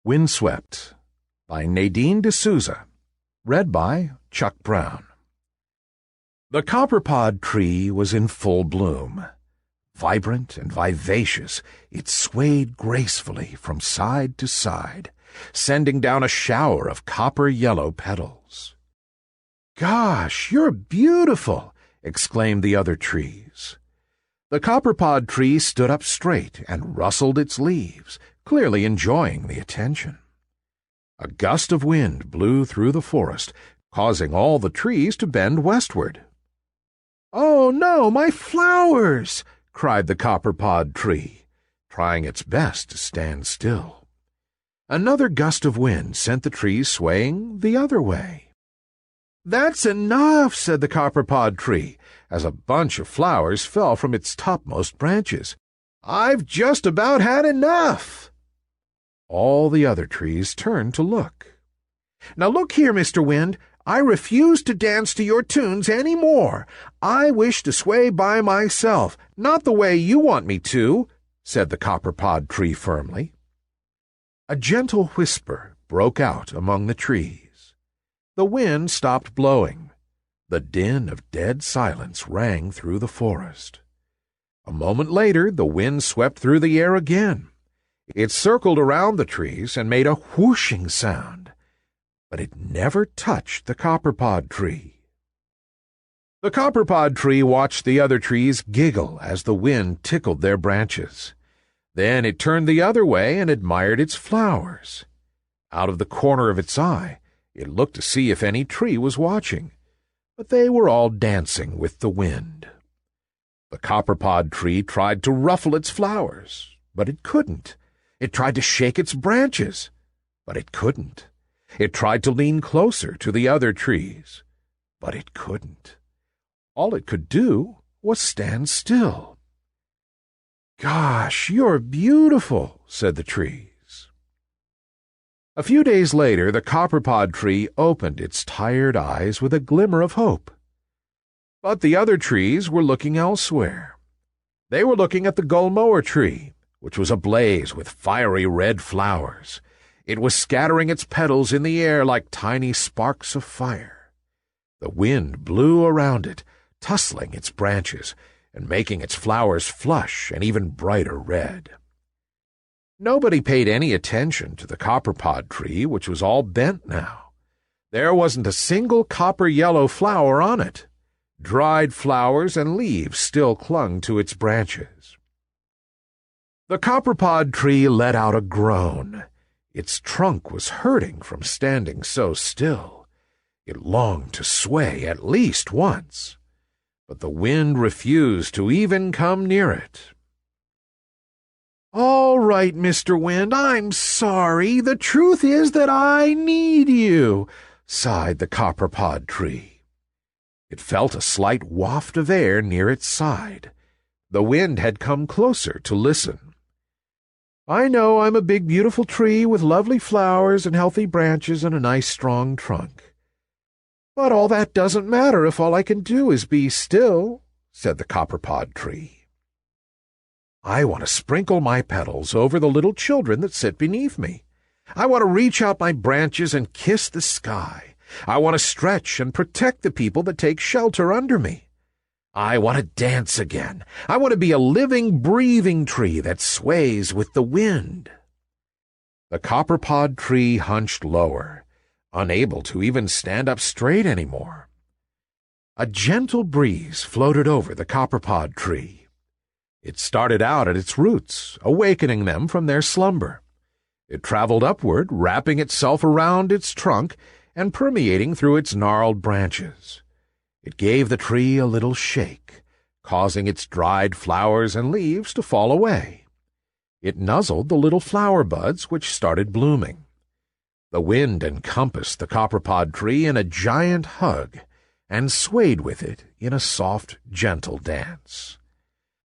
Windswept by Nadine D'Souza. Read by Chuck Brown. The copperpod tree was in full bloom. Vibrant and vivacious, it swayed gracefully from side to side, sending down a shower of copper-yellow petals. "Gosh, you're beautiful!" exclaimed the other trees. The copperpod tree stood up straight and rustled its leaves, clearly enjoying the attention. A gust of wind blew through the forest, causing all the trees to bend westward. "Oh, no, my flowers!" cried the copperpod tree, trying its best to stand still. Another gust of wind sent the trees swaying the other way. "That's enough," said the copperpod tree, as a bunch of flowers fell from its topmost branches. "I've just about had enough." All the other trees turned to look. "Now look here, Mr. Wind, I refuse to dance to your tunes any more. I wish to sway by myself, not the way you want me to," said the copperpod tree firmly. A gentle whisper broke out among the trees. The wind stopped blowing. The din of dead silence rang through the forest. A moment later, the wind swept through the air again. It circled around the trees and made a whooshing sound, but it never touched the copperpod tree. The copperpod tree watched the other trees giggle as the wind tickled their branches. Then it turned the other way and admired its flowers. Out of the corner of its eye, it looked to see if any tree was watching, but they were all dancing with the wind. The copperpod tree tried to ruffle its flowers, but it couldn't. It tried to shake its branches, but it couldn't. It tried to lean closer to the other trees, but it couldn't. All it could do was stand still. "Gosh, you're beautiful," said the trees. A few days later, the copperpod tree opened its tired eyes with a glimmer of hope. But the other trees were looking elsewhere. They were looking at the gullmower tree, which was ablaze with fiery red flowers. It was scattering its petals in the air like tiny sparks of fire. The wind blew around it, tussling its branches and making its flowers flush and even brighter red. Nobody paid any attention to the copperpod tree, which was all bent now. There wasn't a single copper-yellow flower on it. Dried flowers and leaves still clung to its branches. The copperpod tree let out a groan. Its trunk was hurting from standing so still. It longed to sway at least once, but the wind refused to even come near it. "All right, Mr. Wind, I'm sorry. The truth is that I need you," sighed the copperpod tree. It felt a slight waft of air near its side. The wind had come closer to listen. "I know I'm a big, beautiful tree with lovely flowers and healthy branches and a nice, strong trunk. But all that doesn't matter if all I can do is be still," said the copperpod tree. "I want to sprinkle my petals over the little children that sit beneath me. I want to reach out my branches and kiss the sky. I want to stretch and protect the people that take shelter under me. I want to dance again. I want to be a living, breathing tree that sways with the wind." The copperpod tree hunched lower, unable to even stand up straight anymore. A gentle breeze floated over the copperpod tree. It started out at its roots, awakening them from their slumber. It traveled upward, wrapping itself around its trunk and permeating through its gnarled branches. It gave the tree a little shake, causing its dried flowers and leaves to fall away. It nuzzled the little flower buds which started blooming. The wind encompassed the copperpod tree in a giant hug and swayed with it in a soft, gentle dance.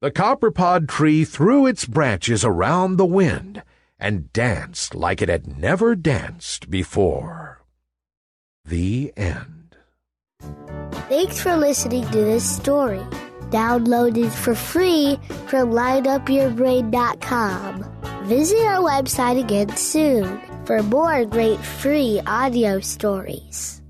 The copperpod tree threw its branches around the wind and danced like it had never danced before. The end. Thanks for listening to this story. Download it for free from lineupyourbrain.com. Visit our website again soon for more great free audio stories.